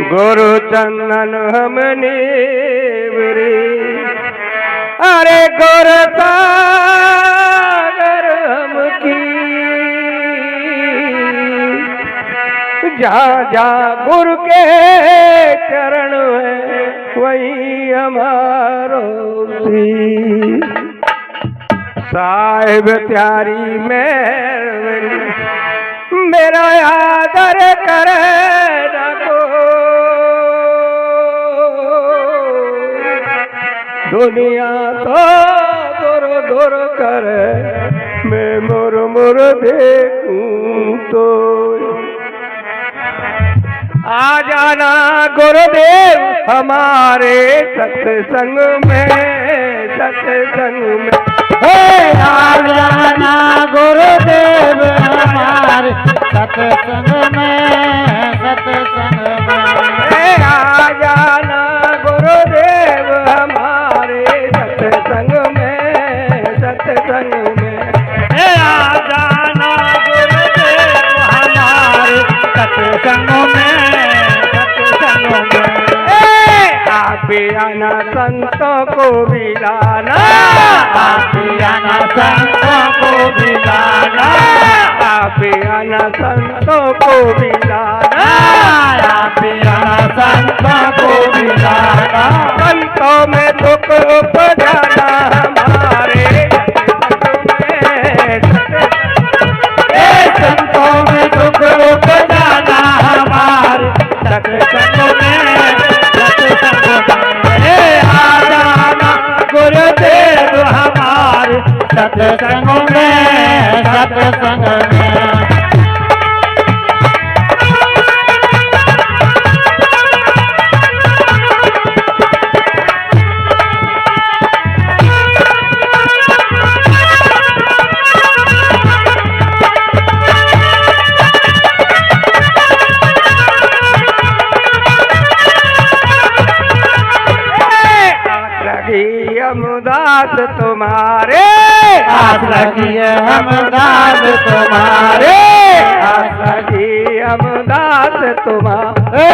गुरु चंदन हमने रे, अरे गुरु सागर हम की, जहाँ जहाँ गुरु के चरण है वही हमारो सी। साहिब त्यारी मेहरबानी मेरा आदर करे रखो, दुनिया तो दूर दूर करे, मैं मुर मुर देखूं तो। आ जाना गुरुदेव हमारे सत्संग में, सत्संग में। आ जाना गुरुदेव हमारे सत्संग में, सत्संग में। आ जाना गुरुदेव हमारे सत्संग में, सत्संग में। आ जाना गुरुदेव हमारे सत्संग में, सत्संग में। आप आना संतों को भी लाना, आप आना संतों को भी लाना, आप आना संतों को भी लाना, आप आना संतों को भी लाना। संतों में दुख उपजाना हमारे संतों में दुख उपजाना हमारे सत्संग में, सत्संग में। आ जाना गुरुदेव हमारे सत्संग में, सत्संग में। हमदास तुम्हारे, आस रखिए हमदास तुम्हारे, आस रखिए हमदास तुम्हारे,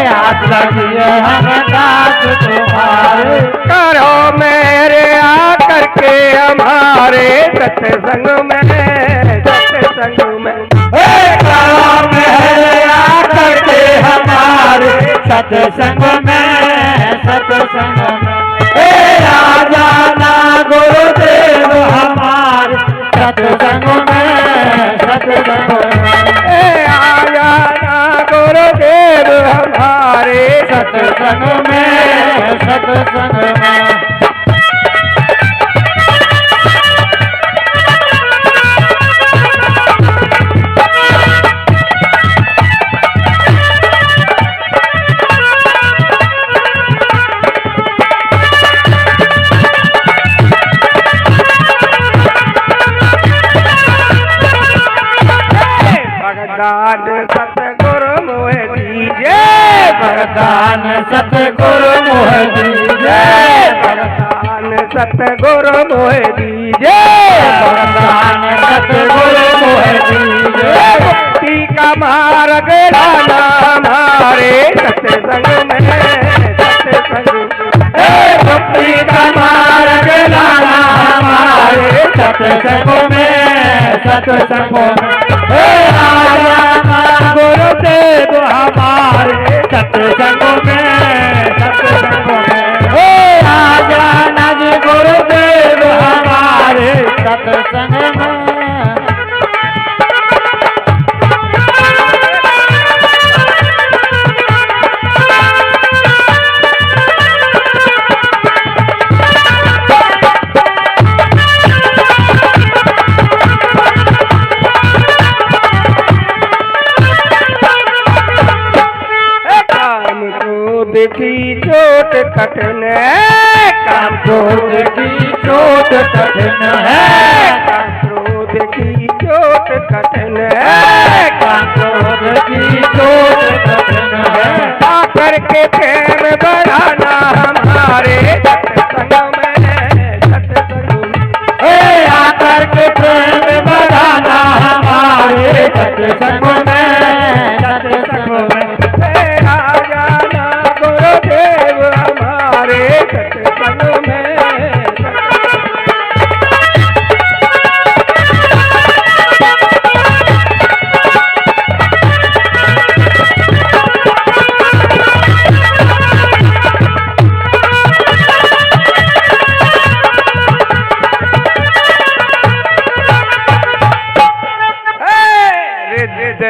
आस रखिए हमदास तुम्हारे। करो मेरे आकर के हमारे सत्संग में, सत्संग में। करो मेरे आकर के हमारे सत्संग में, सत्संग में। आ जाना गुरुदेव हमारे सत्संग में, सत्संग में। आ जाना गुरुदेव हमारे सत्संग में, सत्संग में। भगदान सतगुरु मोह दीजे, भगदान सतगुरु मोह दीजे, भगदान सतगुरु मोह दीजे, भगदान सतगुरु मोह दीजे। मुक्ति का मार्ग लाना हमारे सत्संग में, सत्संग में। मुक्ति का मार्ग लाना हमारे सत्संग में, सत्संग में। आ जाना गुरुदेव हमारे सत्संग में, सत्संग में। आ जाना जी गुरुदेव हमारे सत्संग में। की चोट कठिन है, काम क्रोध की चोट कठिन है, काम क्रोध की चोट कठिन है, काम क्रोध की चोट कठिन है। आकर के प्रेम बढ़ाना हमारे सत्संग में, सत्संग में। आकर के प्रेम बढ़ाना हमारे सत्संग में, सत्संग में। आ जा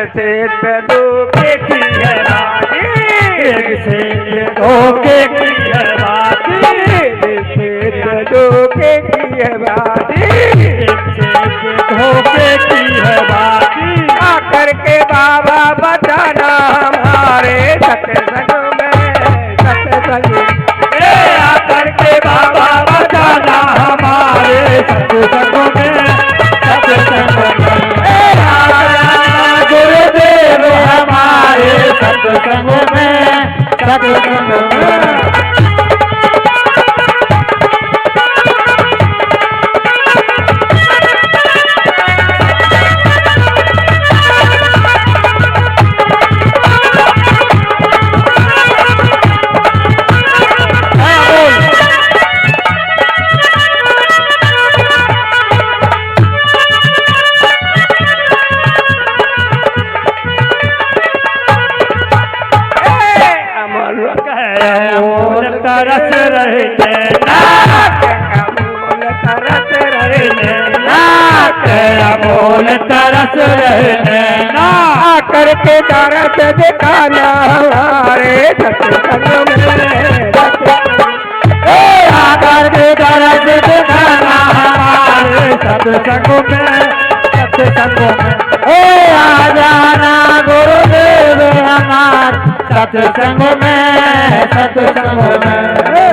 से धोखे की है बाजी, एक से धोखे की है बाजी, से धोखे की है बाजी, एक से धोखे की है बाजी। आकर के बाबा बचाना हमारे सत्संग में, सत्संग में आकर के बाबा बचाना हमारे सत्संग में, सत्संग में गुरुदेव हमारे सत्संग में, सत्संग में। अमोल तरस रहे नैना, तरस रहे अमोल तरस रहे नैना, आकर के तरस दिखाना हमारे सत्संग में, आकर के तरस दिखाना हमारे सत्संग में, सत्संग में। आ जाना गुरुदेव हमारे सत्संग में, सत्संग में।